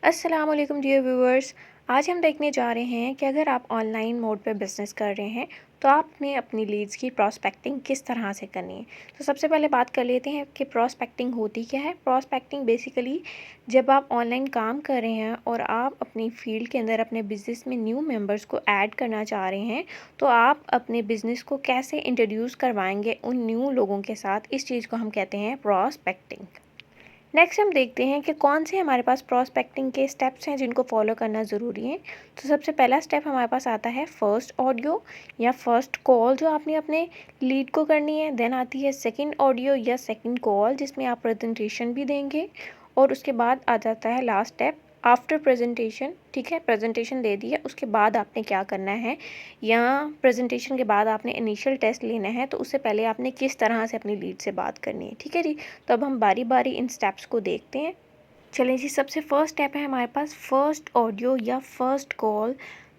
अस्सलाम वालेकुम dear viewers. आज हम देखने जा रहे हैं कि अगर आप ऑनलाइन मोड पे बिज़नेस कर रहे हैं तो आपने अपनी लीड्स की प्रॉस्पेक्टिंग किस तरह से करनी है। तो सबसे पहले बात कर लेते हैं कि प्रॉस्पेक्टिंग होती क्या है। प्रॉस्पेक्टिंग बेसिकली जब आप ऑनलाइन काम कर रहे हैं और आप अपनी फील्ड के अंदर अपने बिज़नेस में न्यू मेंबर्स को ऐड करना चाह रहे हैं, तो आप अपने बिज़नेस को कैसे इंट्रोड्यूस करवाएंगे उन न्यू लोगों के साथ, इस चीज़ को हम कहते हैं प्रॉस्पेक्टिंग। नेक्स्ट हम देखते हैं कि कौन से हमारे पास प्रॉस्पेक्टिंग के स्टेप्स हैं जिनको फॉलो करना ज़रूरी है। तो सबसे पहला स्टेप हमारे पास आता है फर्स्ट ऑडियो या फर्स्ट कॉल जो आपने अपने लीड को करनी है। देन आती है सेकंड ऑडियो या सेकंड कॉल जिसमें आप प्रेजेंटेशन भी देंगे। और उसके बाद आ जाता है लास्ट स्टेप आफ्टर प्रेजेंटेशन। ठीक है, प्रेजेंटेशन दे दी है, उसके बाद आपने क्या करना है, या प्रेजेंटेशन के बाद आपने इनिशियल टेस्ट लेना है, तो उससे पहले आपने किस तरह से अपनी लीड से बात करनी है। ठीक है जी। तो अब हम बारी बारी इन स्टेप्स को देखते हैं। चलिए जी, सबसे फर्स्ट स्टेप है हमारे पास फर्स्ट ऑडियो या फर्स्ट कॉल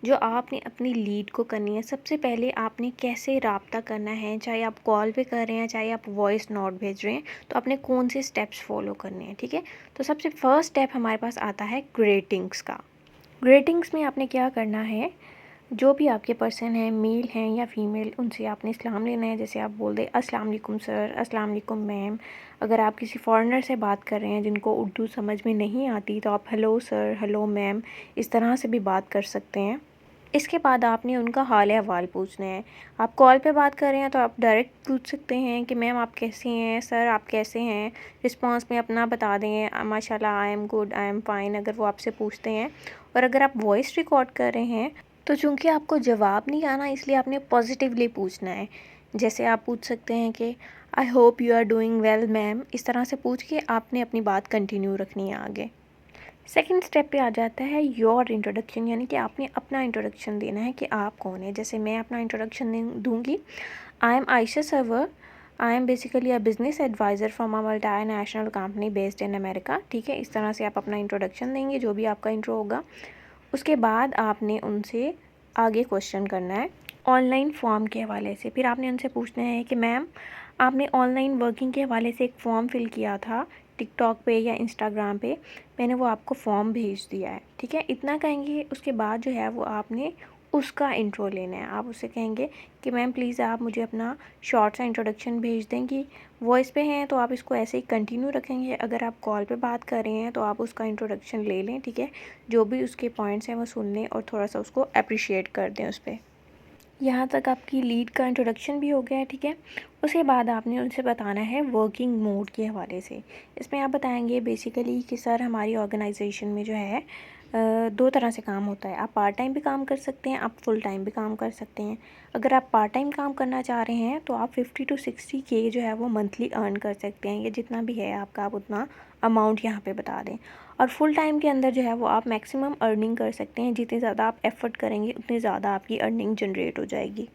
जो आपने अपनी लीड को करनी है। सबसे पहले आपने कैसे राब्ता करना है, चाहे आप कॉल पे कर रहे हैं चाहे आप वॉइस नोट भेज रहे हैं, तो आपने कौन से स्टेप्स फॉलो करने हैं। ठीक है, तो सबसे फर्स्ट स्टेप हमारे पास आता है ग्रीटिंग्स का। ग्रीटिंग्स में आपने क्या करना है, जो भी आपके पर्सन हैं, मेल हैं या फीमेल, उनसे आपने सलाम लेना है। जैसे आप बोल दें अस्सलाम वालेकुम सर, अस्सलाम वालेकुम मैम। अगर आप किसी फॉरेनर से बात कर रहे हैं जिनको उर्दू समझ में नहीं आती, तो आप हेलो सर, हेलो मैम, इस तरह से भी बात कर सकते हैं। इसके बाद आपने उनका हाल अहवाल पूछना है। आप कॉल पे बात कर रहे हैं तो आप डायरेक्ट पूछ सकते हैं कि मैम आप कैसी हैं, सर आप कैसे हैं। रिस्पांस में अपना बता दें, माशाल्लाह I am good, I am fine, अगर वो आपसे पूछते हैं। और अगर आप वॉइस रिकॉर्ड कर रहे हैं तो चूंकि आपको जवाब नहीं आना, इसलिए आपने पॉजिटिवली पूछना है। जैसे आप पूछ सकते हैं कि I hope you are doing well ma'am. इस तरह से पूछ के आपने अपनी बात कंटिन्यू रखनी है आगे। सेकंड स्टेप पे आ जाता है योर इंट्रोडक्शन, यानी कि आपने अपना इंट्रोडक्शन देना है कि आप कौन है। जैसे मैं अपना इंट्रोडक्शन दूंगी, I am Ayesha Sarwar, I am basically a business advisor from a multinational company based in America. ठीक है, इस तरह से आप अपना इंट्रोडक्शन देंगे, जो भी आपका इंट्रो होगा। उसके बाद आपने उनसे आगे क्वेश्चन करना है ऑनलाइन फॉर्म के हवाले से। फिर आपने उनसे पूछना है कि मैम आपने ऑनलाइन वर्किंग के हवाले से एक फ़ॉर्म फिल किया था टिकटॉक पे या इंस्टाग्राम पे, मैंने वो आपको फॉर्म भेज दिया है। ठीक है, इतना कहेंगे। उसके बाद जो है वो आपने उसका इंट्रो लेना है। आप उससे कहेंगे कि मैम प्लीज़ आप मुझे अपना शॉर्ट सा इंट्रोडक्शन भेज देंगी। वॉइस पे हैं तो आप इसको ऐसे ही कंटिन्यू रखेंगे। अगर आप कॉल पे बात कर रहे हैं तो आप उसका इंट्रोडक्शन ले लें। ठीक है, जो भी उसके पॉइंट्स हैं वो सुन लें और थोड़ा सा उसको अप्रिशिएट कर दें उस पर। यहाँ तक आपकी लीड का इंट्रोडक्शन भी हो गया है। ठीक है, उसके बाद आपने उनसे बताना है वर्किंग मोड के हवाले से। इसमें आप बताएंगे बेसिकली कि सर हमारी ऑर्गेनाइजेशन में जो है दो तरह से काम होता है। आप पार्ट टाइम भी काम कर सकते हैं, आप फुल टाइम भी काम कर सकते हैं। अगर आप पार्ट टाइम काम करना चाह रहे हैं तो आप 50 to 60 के जो है वो मंथली अर्न कर सकते हैं। ये जितना भी है आपका, आप उतना अमाउंट यहाँ पे बता दें। और फुल टाइम के अंदर जो है वो आप मैक्सिमम अर्निंग कर सकते हैं। जितनी ज़्यादा आप एफ़र्ट करेंगे उतनी ज़्यादा आपकी अर्निंग जनरेट हो जाएगी।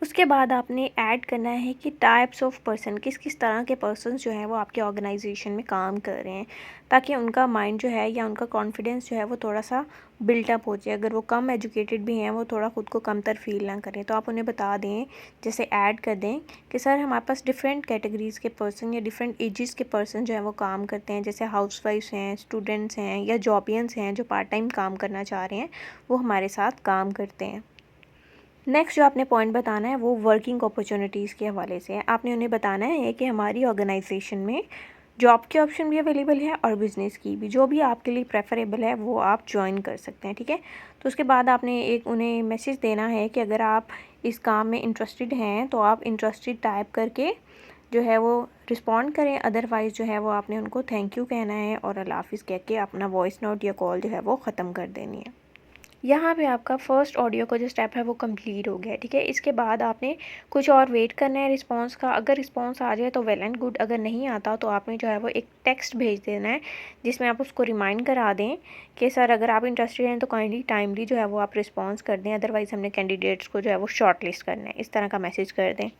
उसके बाद आपने ऐड करना है कि टाइप्स ऑफ पर्सन, किस किस तरह के पर्सन जो हैं वो आपके ऑर्गेनाइजेशन में काम कर रहे हैं, ताकि उनका माइंड जो है या उनका कॉन्फिडेंस जो है वो थोड़ा सा बिल्टअप हो जाए। अगर वो कम एजुकेटेड भी हैं, वो थोड़ा ख़ुद को कमतर फील ना करें, तो आप उन्हें बता दें, जैसे ऐड कर दें कि सर हमारे पास डिफरेंट कैटेगरीज़ के पर्सन या डिफरेंट एजेस के पर्सन जो है वो काम करते हैं। जैसे हाउसवाइफ्स हैं, स्टूडेंट्स हैं या जॉबियंस हैं जो पार्ट टाइम काम करना चाह रहे हैं, वो हमारे साथ काम करते हैं। नेक्स्ट जो आपने पॉइंट बताना है वो वर्किंग अपॉर्चुनिटीज़ के हवाले से है। आपने उन्हें बताना है कि हमारी ऑर्गेनाइजेशन में जॉब के ऑप्शन भी अवेलेबल है और बिज़नेस की भी, जो भी आपके लिए प्रेफरेबल है वो आप ज्वाइन कर सकते हैं। ठीक है, तो उसके बाद आपने एक उन्हें मैसेज देना है कि अगर आप इस काम में इंटरेस्टेड हैं तो आप इंटरेस्टेड टाइप करके जो है वो रिस्पॉन्ड करें। अदरवाइज़ जो है वो आपने उनको थैंक यू कहना है और अल्लाह हाफ़िज़ कह के अपना वॉइस नोट या कॉल जो है वो ख़त्म कर देनी है। यहाँ पे आपका फ़र्स्ट ऑडियो का जो स्टेप है वो कंप्लीट हो गया है। ठीक है, इसके बाद आपने कुछ और वेट करना है रिस्पांस का। अगर रिस्पांस आ जाए तो वेल एंड गुड, अगर नहीं आता तो आपने जो है वो एक टेक्स्ट भेज देना है जिसमें आप उसको रिमाइंड करा दें कि सर अगर आप इंटरेस्टेड हैं तो काइंडली टाइमली जो है वो आप रिस्पॉन्स कर दें, अदरवाइज़ हमने कैंडिडेट्स को जो है वो शॉर्ट लिस्ट करना है। इस तरह का मैसेज कर दें।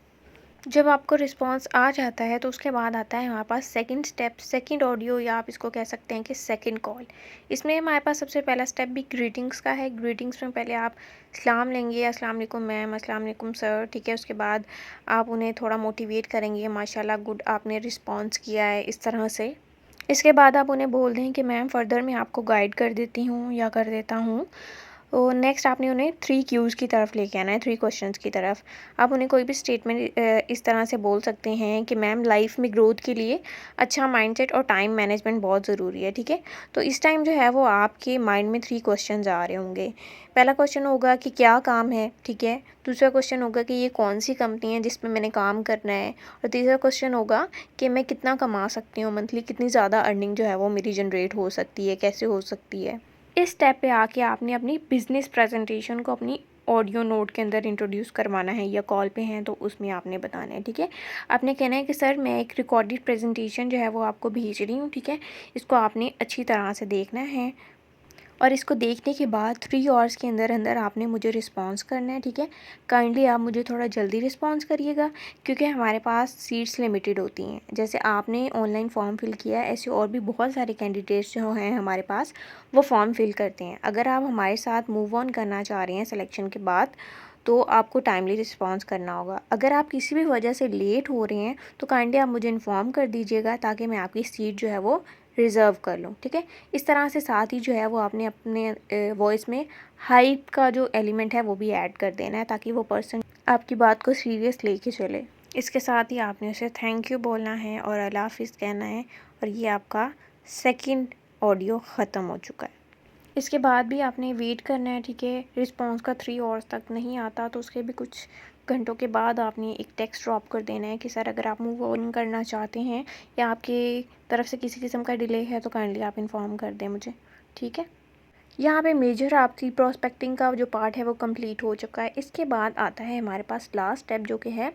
जब आपको रिस्पांस आ जाता है तो उसके बाद आता है हमारे पास सेकंड स्टेप, सेकंड ऑडियो, या आप इसको कह सकते हैं कि सेकंड कॉल। इसमें हमारे पास सबसे पहला स्टेप भी ग्रीटिंग्स का है। ग्रीटिंग्स में पहले आप सलाम लेंगे, अस्सलाम वालेकुम मैम, अस्सलाम वालेकुम सर। ठीक है, उसके बाद आप उन्हें थोड़ा मोटिवेट करेंगे, माशाल्लाह गुड आपने रिस्पॉन्स किया है, इस तरह से। इसके बाद आप उन्हें बोल दें कि मैम फ़र्दर मैं आपको गाइड कर देती हूँ या कर देता हूँ। और नेक्स्ट आपने उन्हें 3 क्यूज़ की तरफ लेके आना है, 3 क्वेश्चंस की तरफ। आप उन्हें कोई भी स्टेटमेंट इस तरह से बोल सकते हैं कि मैम लाइफ में ग्रोथ के लिए अच्छा माइंडसेट और टाइम मैनेजमेंट बहुत ज़रूरी है, ठीक है? तो इस टाइम जो है वो आपके माइंड में 3 क्वेश्चंस आ रहे होंगे। पहला क्वेश्चन होगा कि क्या काम है, ठीक है? दूसरा क्वेश्चन होगा कि ये कौन-सी कंपनी है जिसमें मैंने काम करना है? और तीसरा क्वेश्चन होगा कि मैं कितना कमा सकती हूँ मंथली, कितनी ज़्यादा अर्निंग जो है वो मेरी जनरेट हो सकती है, कैसे हो सकती है? इस स्टेप पे आके आपने अपनी बिज़नेस प्रेजेंटेशन को अपनी ऑडियो नोट के अंदर इंट्रोड्यूस करवाना है, या कॉल पे हैं तो उसमें आपने बताना है, ठीक है? आपने कहना है कि सर मैं एक रिकॉर्डेड प्रेजेंटेशन जो है वो आपको भेज रही हूँ, ठीक है? इसको आपने अच्छी तरह से देखना है और इसको देखने के बाद 3 आवर्स के अंदर अंदर आपने मुझे रिस्पॉन्स करना है, ठीक है? काइंडली आप मुझे थोड़ा जल्दी रिस्पॉन्स करिएगा, क्योंकि हमारे पास सीट्स लिमिटेड होती हैं। जैसे आपने ऑनलाइन फॉर्म फिल किया है, ऐसे और भी बहुत सारे कैंडिडेट्स जो हैं हमारे पास, वो फॉर्म फिल करते हैं। अगर आप हमारे साथ मूव ऑन करना चाह रहे हैं सिलेक्शन के बाद, तो आपको टाइमली रिस्पॉन्स करना होगा। अगर आप किसी भी वजह से लेट हो रहे हैं तो काइंडली आप मुझे इन्फॉर्म कर दीजिएगा, ताकि मैं आपकी सीट जो है वो रिज़र्व कर लूँ, ठीक है? इस तरह से साथ ही जो है वो आपने अपने वॉइस में हाइप का जो एलिमेंट है वो भी ऐड कर देना है, ताकि वो पर्सन आपकी बात को सीरियस लेके चले। इसके साथ ही आपने उसे थैंक यू बोलना है और अल्लाह हाफ़िज़ कहना है, और ये आपका सेकंड ऑडियो ख़त्म हो चुका है। इसके बाद भी आपने वेट करना है, ठीक है? रिस्पॉन्स का 3 आवर्स तक नहीं आता तो उसके भी कुछ घंटों के बाद आपने एक टेक्स्ट ड्रॉप कर देना है कि सर अगर आप मूव ऑन करना चाहते हैं या आपकी तरफ से किसी किस्म का डिले है तो काइंडली आप इन्फॉर्म कर दें मुझे, ठीक है? यहाँ पे मेजर आपकी प्रोस्पेक्टिंग का जो पार्ट है वो कंप्लीट हो चुका है। इसके बाद आता है हमारे पास लास्ट स्टेप, जो कि है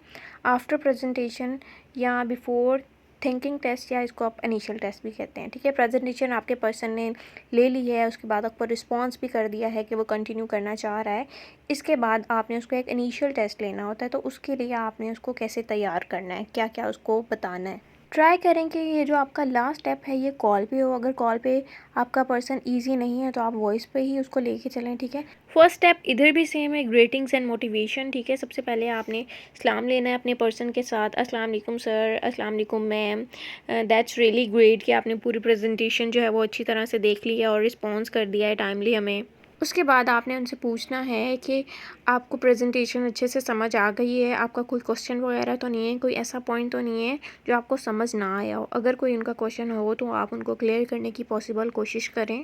आफ्टर प्रेजेंटेशन या बिफोर थिंकिंग टेस्ट, या इसको आप इनिशियल टेस्ट भी कहते हैं, ठीक है? प्रेजेंटेशन आपके पर्सन ने ले ली है, उसके बाद आपको रिस्पॉन्स भी कर दिया है कि वो कंटिन्यू करना चाह रहा है। इसके बाद आपने उसको एक इनिशियल टेस्ट लेना होता है, तो उसके लिए आपने उसको कैसे तैयार करना है, क्या क्या उसको बताना है। ट्राई करें कि ये जो आपका लास्ट स्टेप है ये कॉल पे हो। अगर कॉल पे आपका पर्सन इजी नहीं है तो आप वॉइस पे ही उसको लेके चलें, ठीक है? फर्स्ट स्टेप इधर भी सेम है, ग्रीटिंग्स एंड मोटिवेशन, ठीक है? सबसे पहले आपने सलाम लेना है अपने पर्सन के साथ। अस्सलाम वालेकुम सर, अस्सलाम वालेकुम मैम, दैट्स रियली ग्रेट कि आपने पूरी प्रेजेंटेशन जो है वो अच्छी तरह से देख ली है और रिस्पॉन्स कर दिया है टाइमली हमें। उसके बाद आपने उनसे पूछना है कि आपको प्रेजेंटेशन अच्छे से समझ आ गई है, आपका कोई क्वेश्चन वगैरह तो नहीं है, कोई ऐसा पॉइंट तो नहीं है जो आपको समझ ना आया हो। अगर कोई उनका क्वेश्चन हो तो आप उनको क्लियर करने की पॉसिबल कोशिश करें।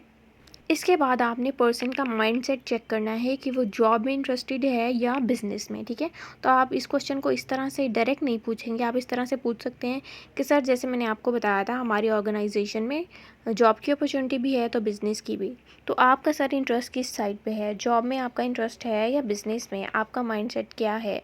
इसके बाद आपने पर्सन का माइंडसेट चेक करना है कि वो जॉब में इंटरेस्टेड है या बिज़नेस में, ठीक है? तो आप इस क्वेश्चन को इस तरह से डायरेक्ट नहीं पूछेंगे, आप इस तरह से पूछ सकते हैं कि सर जैसे मैंने आपको बताया था हमारी ऑर्गेनाइजेशन में जॉब की अपॉर्चुनिटी भी है तो बिज़नेस की भी। तो आपका सर इंटरेस्ट किस साइड पे है? जॉब में आपका इंटरेस्ट है या बिज़नेस में? आपका माइंडसेट क्या है?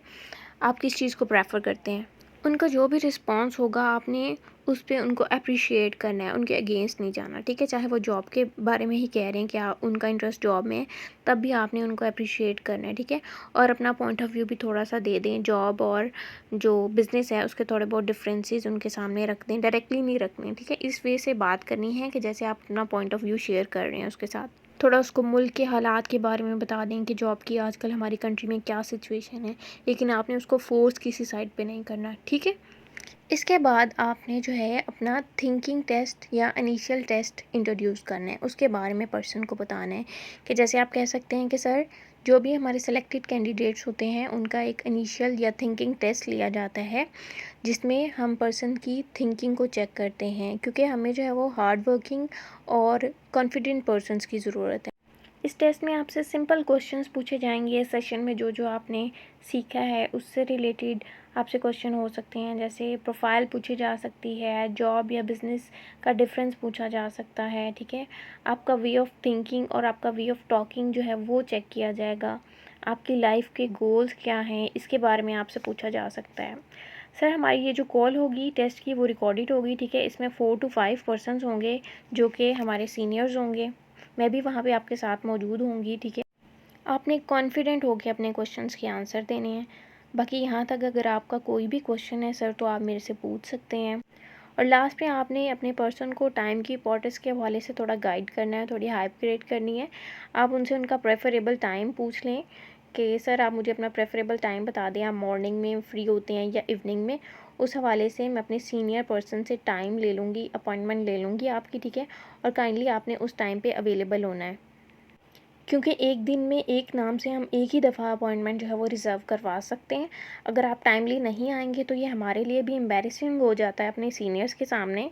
आप किस चीज़ को प्रेफर करते हैं? उनका जो भी रिस्पॉन्स होगा आपने उस पे उनको अप्रिशिएट करना है, उनके अगेंस्ट नहीं जाना, ठीक है? चाहे वो जॉब के बारे में ही कह रहे हैं कि उनका इंटरेस्ट जॉब में है, तब भी आपने उनको अप्रिशिएट करना है, ठीक है? और अपना पॉइंट ऑफ व्यू भी थोड़ा-सा दे दें, जॉब और जो बिज़नेस है उसके थोड़े बहुत डिफरेंसेस उनके सामने रख दें, डायरेक्टली नहीं रखने, ठीक है? इस वे से बात करनी है कि जैसे आप अपना पॉइंट ऑफ व्यू शेयर कर रहे हैं उसके साथ। थोड़ा उसको मुल्क के हालात के बारे में बता दें कि जॉब की आजकल हमारी कंट्री में क्या सिचुएशन है, लेकिन आपने उसको फोर्स किसी साइड पे नहीं करना, ठीक है? इसके बाद आपने जो है अपना थिंकिंग टेस्ट या इनिशियल टेस्ट इंट्रोड्यूस करना है, उसके बारे में पर्सन को बताना है कि जैसे आप कह सकते हैं कि सर जो भी हमारे सेलेक्टेड कैंडिडेट्स होते हैं उनका एक इनिशियल या थिंकिंग टेस्ट लिया जाता है, जिसमें हम पर्सन की थिंकिंग को चेक करते हैं, क्योंकि हमें जो है वो हार्ड वर्किंग और कॉन्फिडेंट पर्सन्स की ज़रूरत है। इस टेस्ट में आपसे सिंपल क्वेश्चंस पूछे जाएंगे। सेशन में जो जो आपने सीखा है उससे रिलेटेड आपसे क्वेश्चन हो सकते हैं, जैसे प्रोफाइल पूछी जा सकती है, जॉब या बिज़नेस का डिफरेंस पूछा जा सकता है, ठीक है? आपका वे ऑफ थिंकिंग और आपका वे ऑफ टॉकिंग जो है वो चेक किया जाएगा। आपकी लाइफ के गोल्स क्या हैं इसके बारे में आपसे पूछा जा सकता है। सर हमारी ये जो कॉल होगी टेस्ट की वो रिकॉर्डेड होगी, ठीक है? इसमें 4 to 5 पर्सन्स होंगे जो कि हमारे सीनियर्स होंगे। मैं भी वहाँ पे आपके साथ मौजूद होंगी, ठीक है? आपने कॉन्फिडेंट होकर अपने क्वेश्चंस के आंसर देने हैं। बाकी यहाँ तक अगर आपका कोई भी क्वेश्चन है सर तो आप मेरे से पूछ सकते हैं। और लास्ट में आपने अपने पर्सन को टाइम की इंपॉर्टेंस के हवाले से थोड़ा गाइड करना है, थोड़ी हाइप क्रिएट करनी है। आप उनसे उनका प्रेफरेबल टाइम पूछ लें कि सर आप मुझे अपना प्रेफरेबल टाइम बता दें, आप मॉर्निंग में फ्री होते हैं या इवनिंग में, उस हवाले से मैं अपने सीनियर पर्सन से टाइम ले लूँगी, अपॉइंटमेंट ले लूँगी आपकी, ठीक है? और काइंडली आपने उस टाइम पे अवेलेबल होना है। क्योंकि एक दिन में एक नाम से हम एक ही दफ़ा अपॉइंटमेंट जो है वो रिज़र्व करवा सकते हैं। अगर आप टाइमली नहीं आएँगे तो ये हमारे लिए भी एम्बैरेसिंग हो जाता है अपने सीनियर्स के सामने,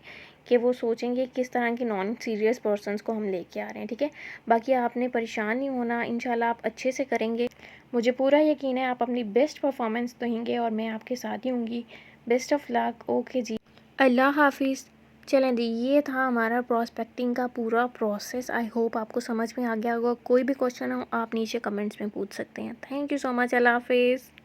कि वो सोचेंगे किस तरह के नॉन सीरियस पर्सन्स को हम लेके आ रहे हैं, ठीक है? बाकी आपने परेशान नहीं होना, इंशाल्लाह आप अच्छे से करेंगे। मुझे पूरा यकीन है आप अपनी बेस्ट परफॉर्मेंस देंगे और मैं आपके साथ ही होंगी। Best of luck. ओके जी। अल्लाह हाफ़िज़। चलें दी, ये था हमारा प्रॉस्पेक्टिंग का पूरा प्रोसेस। आई होप आपको समझ में आ गया होगा। कोई भी क्वेश्चन हो आप नीचे कमेंट्स में पूछ सकते हैं। Thank you so much. अल्लाह हाफ़िज़।